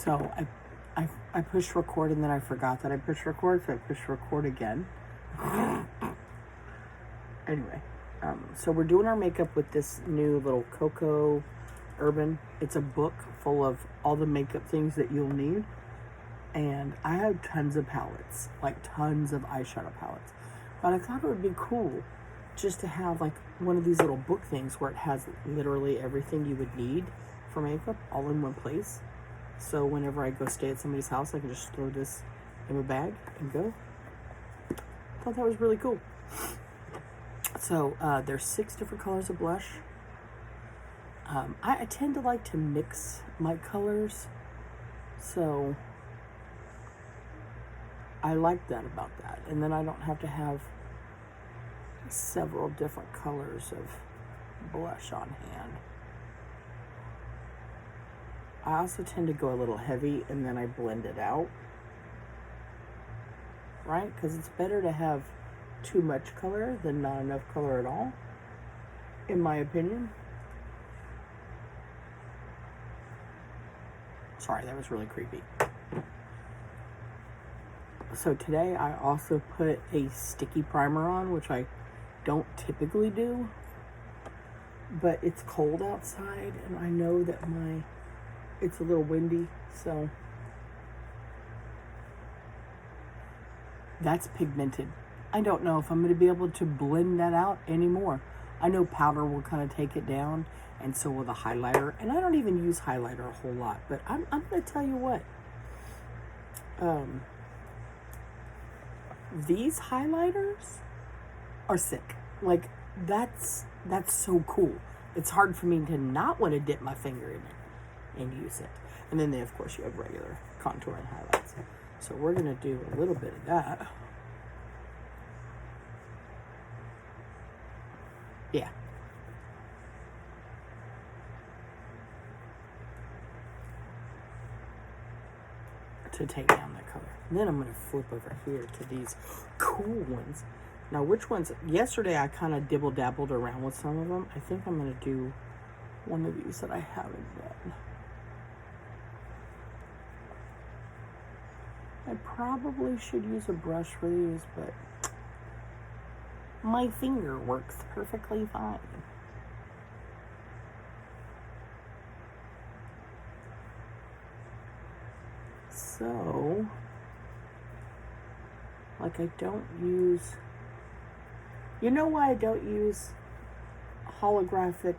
So I pushed record and then I forgot that I pushed record, so I pushed record again. Anyway, so we're doing our makeup with this new little Coco Urban. It's a book full of all the makeup things that you'll need. And I have tons of palettes, like tons of eyeshadow palettes. But I thought it would be cool just to have like one of these little book things where it has literally everything you would need for makeup all in one place. So whenever I go stay at somebody's house, I can just throw this in a bag and go. I thought that was really cool. So there's 6 different colors of blush. I tend to like to mix my colors. So I like that about that. And then I don't have to have several different colors of blush on hand. I also tend to go a little heavy and then I blend it out. Right? Because it's better to have too much color than not enough color at all, in my opinion. Sorry, that was really creepy. So today I also put a sticky primer on, which I don't typically do, but it's cold outside and I know that it's a little windy, so that's pigmented. I don't know if I'm going to be able to blend that out anymore. I know powder will kind of take it down, and so will the highlighter. And I don't even use highlighter a whole lot, but I'm going to tell you what. These highlighters are sick. Like, that's so cool. It's hard for me to not want to dip my finger in it and use it. And then, of course, you have regular contouring highlights. So we're going to do a little bit of that. Yeah. To take down that color. And then I'm going to flip over here to these cool ones. Now, which ones? Yesterday, I kind of dibble-dabbled around with some of them. I think I'm going to do one of these that I haven't done. I probably should use a brush for these, but my finger works perfectly fine. So, like, I don't use, you know why I don't use holographic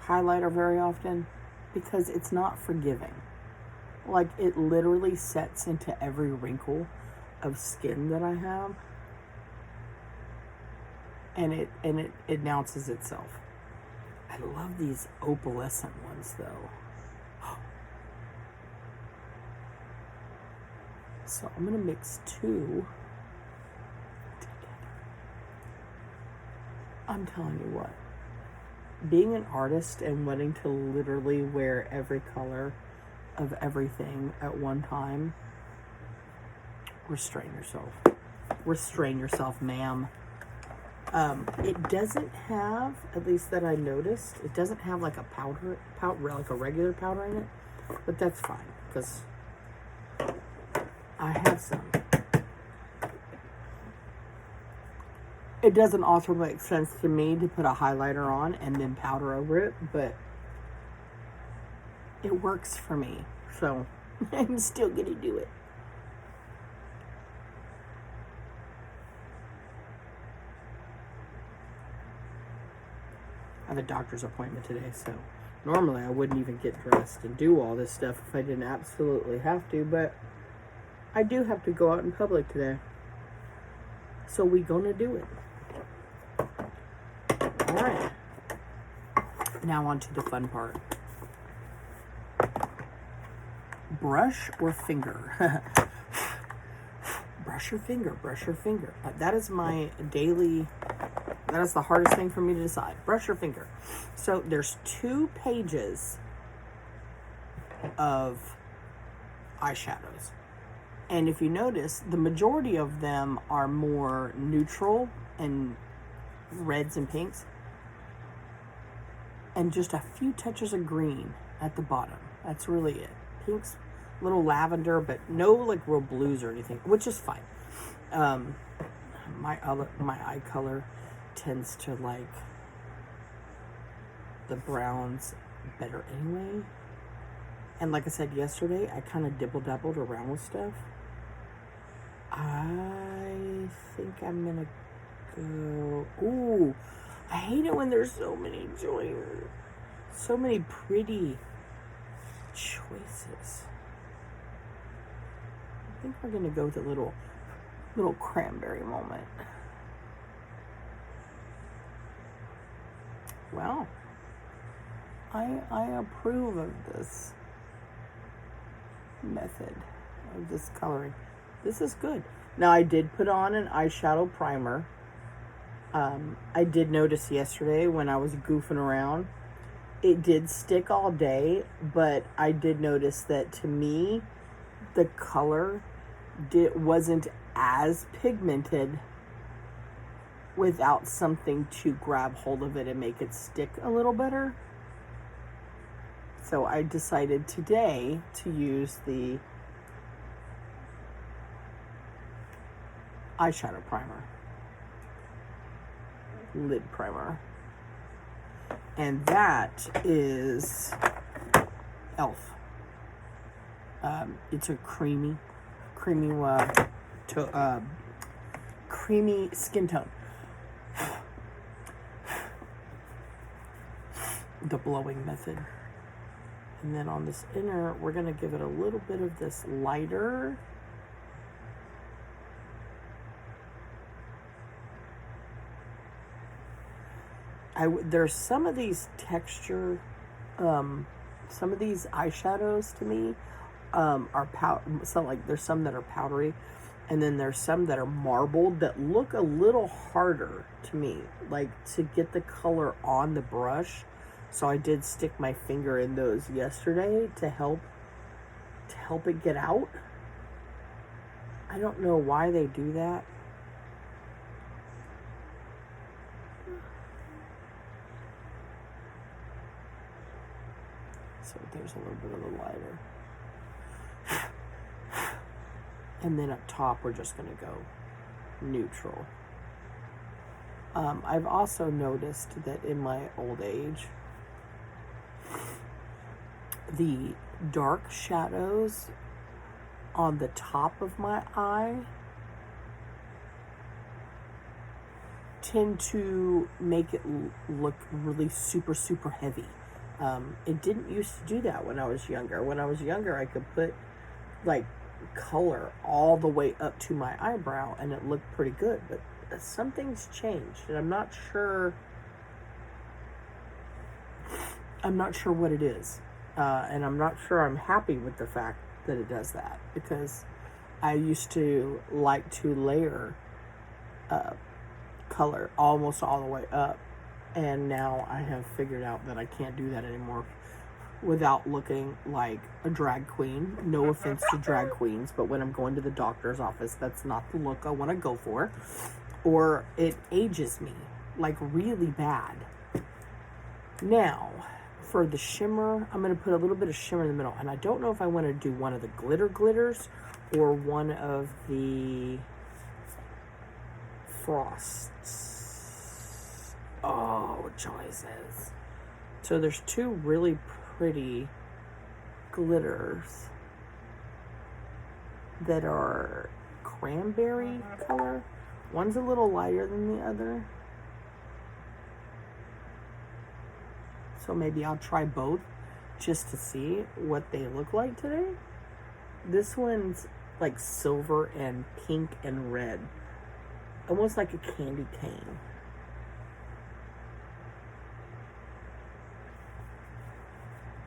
highlighter very often? Because it's not forgiving. Like, it literally sets into every wrinkle of skin that I have. And it announces itself. I love these opalescent ones, though. So I'm going to mix 2 together. I'm telling you what. Being an artist and wanting to literally wear every color of everything at one time, restrain yourself. Restrain yourself, ma'am. It doesn't have, at least that I noticed, it doesn't have like a powder, like a regular powder in it, but that's fine, because I have some. It doesn't also make sense to me to put a highlighter on and then powder over it, but it works for me, so I'm still gonna do it. I have a doctor's appointment today, so normally I wouldn't even get dressed and do all this stuff if I didn't absolutely have to, but I do have to go out in public today. So we gonna do it. Alright. Now on to the fun part. Brush or finger? Brush or finger, brush or finger. That is my daily, that is the hardest thing for me to decide. Brush or finger. So there's 2 pages of eyeshadows. And if you notice, the majority of them are more neutral and reds and pinks. And just a few touches of green at the bottom. That's really it. Pinks, little lavender, but no like real blues or anything, which is fine. My eye color tends to like the browns better anyway. And like I said yesterday, I kind of dibble-dabbled around with stuff. I think I'm gonna go... Ooh, I hate it when there's so many choices. So many pretty choices. I think we're gonna go with a little cranberry moment. Well, I approve of this method of this coloring. This is good. Now I did put on an eyeshadow primer. I did notice yesterday when I was goofing around, it did stick all day, but I did notice that to me, the color wasn't as pigmented without something to grab hold of it and make it stick a little better. So I decided today to use the eyeshadow primer, lid primer, and that is e.l.f. It's a creamy skin tone. The blowing method. And then on this inner, we're going to give it a little bit of this lighter. There's some of these texture, some of these eyeshadows to me are so like there's some that are powdery, and then there's some that are marbled that look a little harder to me, like to get the color on the brush. So I did stick my finger in those yesterday to help it get out. I don't know why they do that. So there's a little bit of the lighter. And then up top, we're just going to go neutral. I've also noticed that in my old age, the dark shadows on the top of my eye tend to make it look really super, super heavy. It didn't used to do that when I was younger. When I was younger, I could put like color all the way up to my eyebrow and it looked pretty good, but something's changed and I'm not sure what it is. And I'm not sure I'm happy with the fact that it does that, because I used to like to layer color almost all the way up, and now I have figured out that I can't do that anymore without looking like a drag queen. No offense to drag queens, but when I'm going to the doctor's office, that's not the look I want to go for, or it ages me like really bad. Now, for the shimmer, I'm going to put a little bit of shimmer in the middle. And I don't know if I want to do one of the glitters or one of the frosts. Oh, choices. So there's two really pretty glitters that are cranberry color. One's a little lighter than the other. So maybe I'll try both just to see what they look like today. This one's like silver and pink and red. Almost like a candy cane.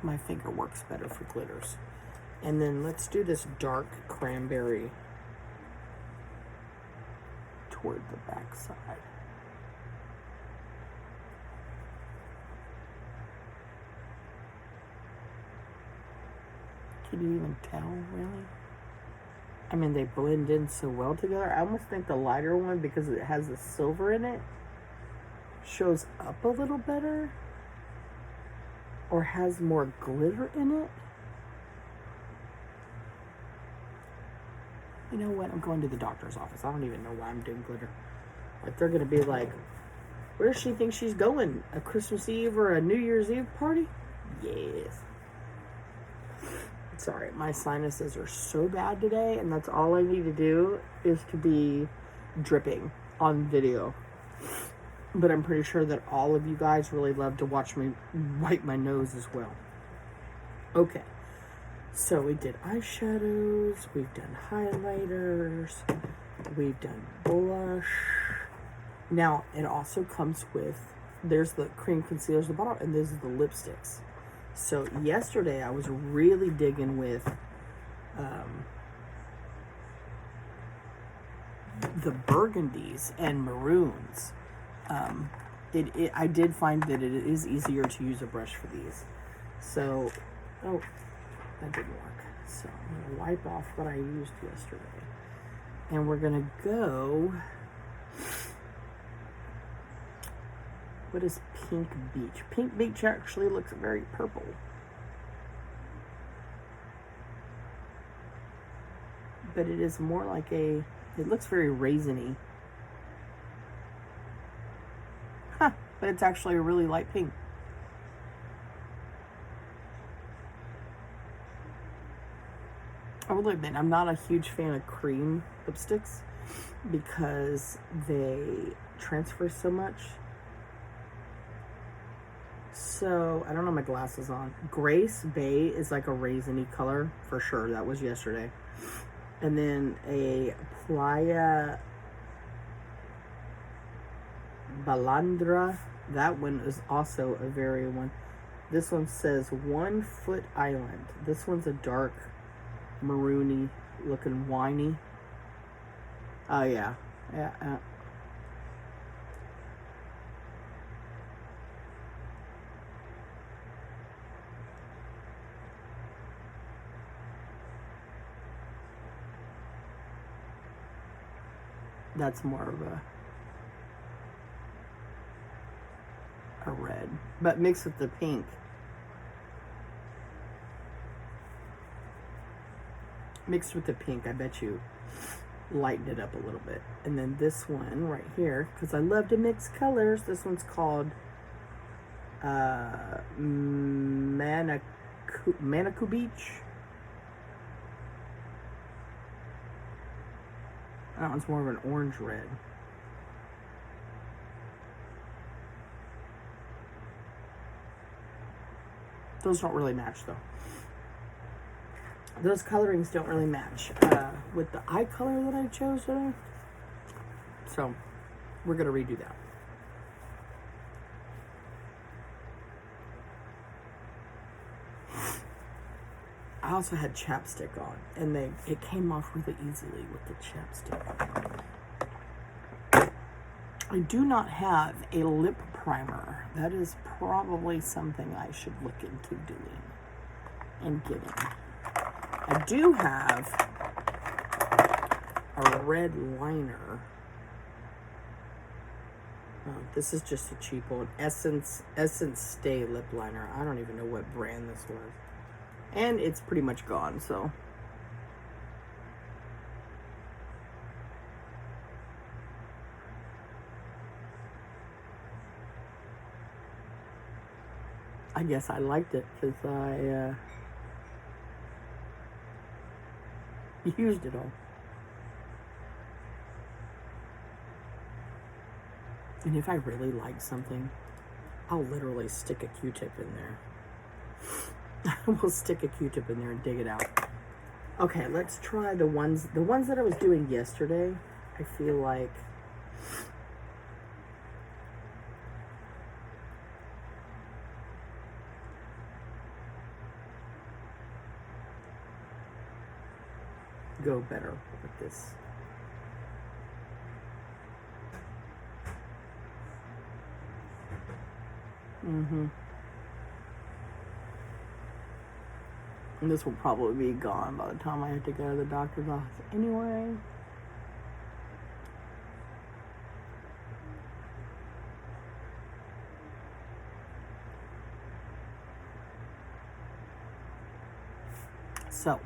My finger works better for glitters. And then let's do this dark cranberry toward the back side. Can you even tell, really? I mean, they blend in so well together. I almost think the lighter one, because it has the silver in it, shows up a little better, or has more glitter in it. You know what? I'm going to the doctor's office. I don't even know why I'm doing glitter. Like, they're going to be like, where does she think she's going? A Christmas Eve or a New Year's Eve party? Yes. Sorry, my sinuses are so bad today, and that's all I need to do is to be dripping on video. But I'm pretty sure that all of you guys really love to watch me wipe my nose as well. Okay, so we did eyeshadows, we've done highlighters, we've done blush. Now, it also comes with, there's the cream concealers at the bottom, and these are the lipsticks. So yesterday I was really digging with the burgundies and maroons. I did find that it is easier to use a brush for these. So, oh, that didn't work. So I'm gonna wipe off what I used yesterday. And we're gonna go, what is Pink Beach? Pink Beach actually looks very purple. But it is more like it looks very raisiny. Huh, but it's actually a really light pink. I will admit, I'm not a huge fan of cream lipsticks because they transfer so much. So, I don't have my glasses on. Grace Bay is like a raisiny color, for sure. That was yesterday. And then a Playa Balandra. That one is also a very one. This one says 1 Foot Island. This one's a dark maroony looking winey. Oh, yeah. Yeah. That's more of a red, but mixed with the pink. Mixed with the pink, I bet you lightened it up a little bit. And then this one right here, because I love to mix colors, this one's called Manitou Beach. That one's more of an orange red. Those don't really match though. Those colorings don't really match with the eye color that I chose today. So we're gonna redo that. I also had chapstick on, and it came off really easily with the chapstick. I do not have a lip primer. That is probably something I should look into doing and getting. I do have a red liner. Oh, this is just a cheap one. Essence Stay lip liner. I don't even know what brand this was. And it's pretty much gone, so. I guess I liked it because I used it all. And if I really like something, I'll literally stick a Q-tip in there. We'll stick a Q-tip in there and dig it out. Okay, let's try the ones that I was doing yesterday. I feel like go better with this. And this will probably be gone by the time I have to go to the doctor's office anyway. So,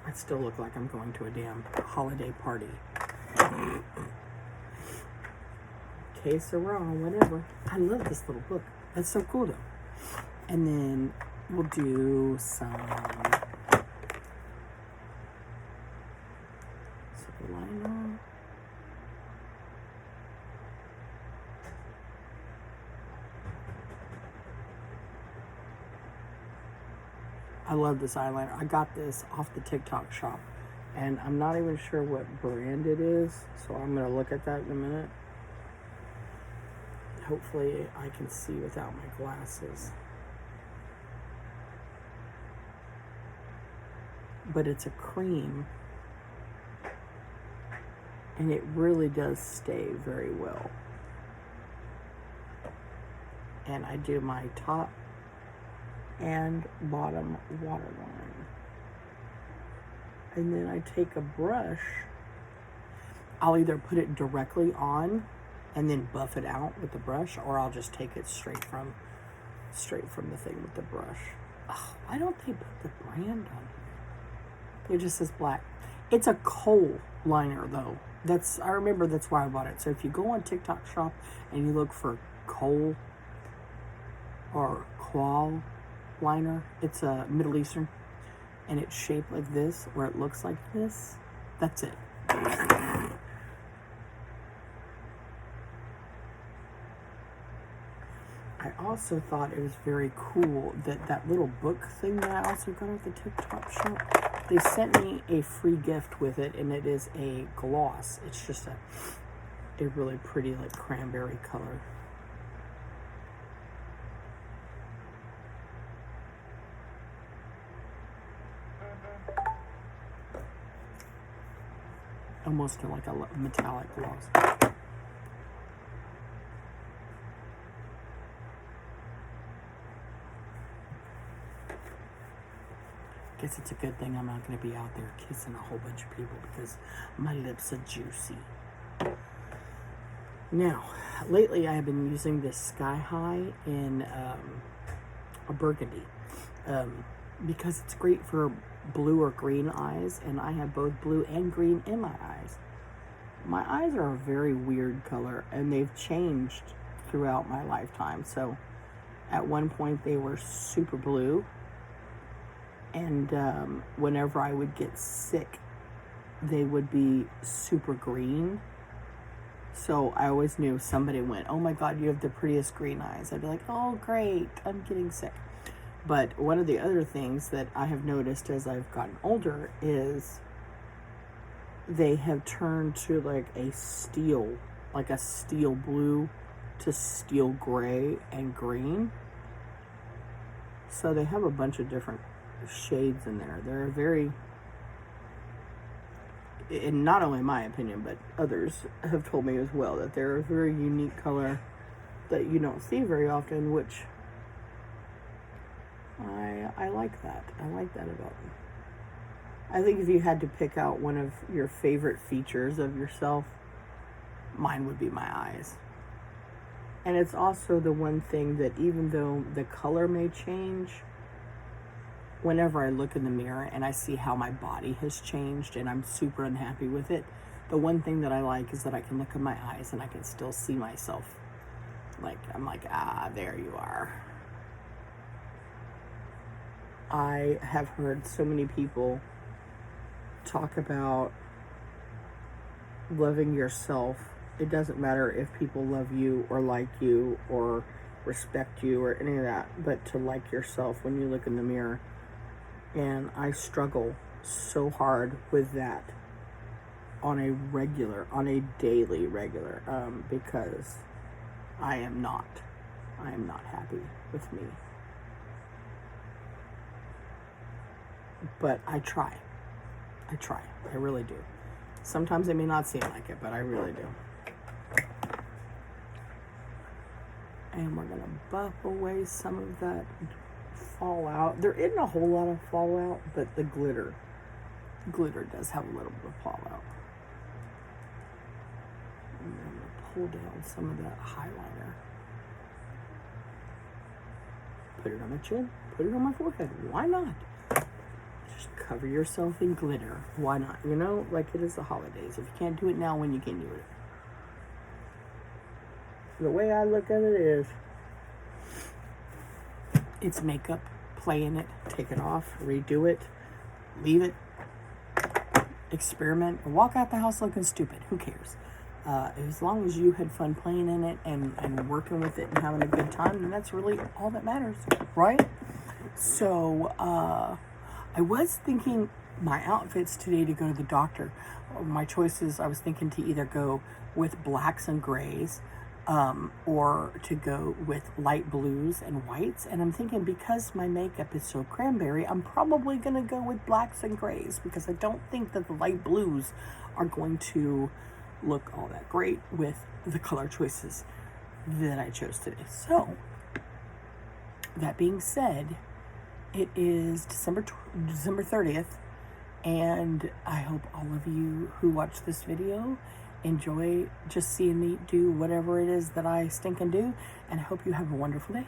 I still look like I'm going to a damn holiday party. Que sera, whatever. I love this little book. That's so cool though. And then we'll do some liner. I love this eyeliner. I got this off the TikTok shop, and I'm not even sure what brand it is, so I'm going to look at that in a minute. Hopefully I can see without my glasses. But it's a cream, and it really does stay very well. And I do my top and bottom waterline. And then I take a brush. I'll either put it directly on and then buff it out with the brush, or I'll just take it straight from the thing with the brush. Oh, why don't they put the brand on here? It just says black. It's a kohl liner though. I remember that's why I bought it. So if you go on TikTok shop and you look for kohl or kohl liner, it's a Middle Eastern, and it's shaped like this, where it looks like this. That's it. I also thought it was very cool that little book thing that I also got at the TikTok shop. They sent me a free gift with it, and it is a gloss. It's just a really pretty like cranberry color. Almost like a metallic gloss. Guess it's a good thing I'm not going to be out there kissing a whole bunch of people because my lips are juicy. Now, lately I have been using this Sky High in a burgundy because it's great for blue or green eyes, and I have both blue and green in my eyes. My eyes are a very weird color, and they've changed throughout my lifetime. So at one point they were super blue, and whenever I would get sick, they would be super green. So I always knew if somebody went, "Oh my God, you have the prettiest green eyes," I'd be like, "Oh great, I'm getting sick." But one of the other things that I have noticed as I've gotten older is they have turned to like a steel blue to steel gray and green. So they have a bunch of different shades in there. They're very, and not only my opinion, but others have told me as well, that they're a very unique color that you don't see very often, which I like that. I like that about them. I think if you had to pick out one of your favorite features of yourself, mine would be my eyes. And it's also the one thing that even though the color may change, whenever I look in the mirror and I see how my body has changed and I'm super unhappy with it, the one thing that I like is that I can look in my eyes and I can still see myself. Like, I'm like, there you are. I have heard so many people talk about loving yourself. It doesn't matter if people love you or like you or respect you or any of that, but to like yourself when you look in the mirror. And I struggle so hard with that on a daily regular, because I am not happy with me. But I try. I really do. Sometimes it may not seem like it, but I really do. And we're gonna buff away some of that fallout. There isn't a whole lot of fallout, but the glitter does have a little bit of fallout. And I'm gonna pull down some of that highlighter. Put it on my chin, put it on my forehead. Why not? Just cover yourself in glitter. Why not? You know, like it is the holidays. If you can't do it now, when you can do it. The way I look at it is, it's makeup. Play in it. Take it off. Redo it. Leave it. Experiment. Walk out the house looking stupid. Who cares? As long as you had fun playing in it and working with it and having a good time, then that's really all that matters, right? So, I was thinking my outfits today to go to the doctor. My choices, I was thinking to either go with blacks and grays, or to go with light blues and whites. And I'm thinking, because my makeup is so cranberry, I'm probably going to go with blacks and grays, because I don't think that the light blues are going to look all that great with the color choices that I chose today. So, that being said, it is December 30th, and I hope all of you who watch this video enjoy just seeing me do whatever it is that I stink and do, and I hope you have a wonderful day.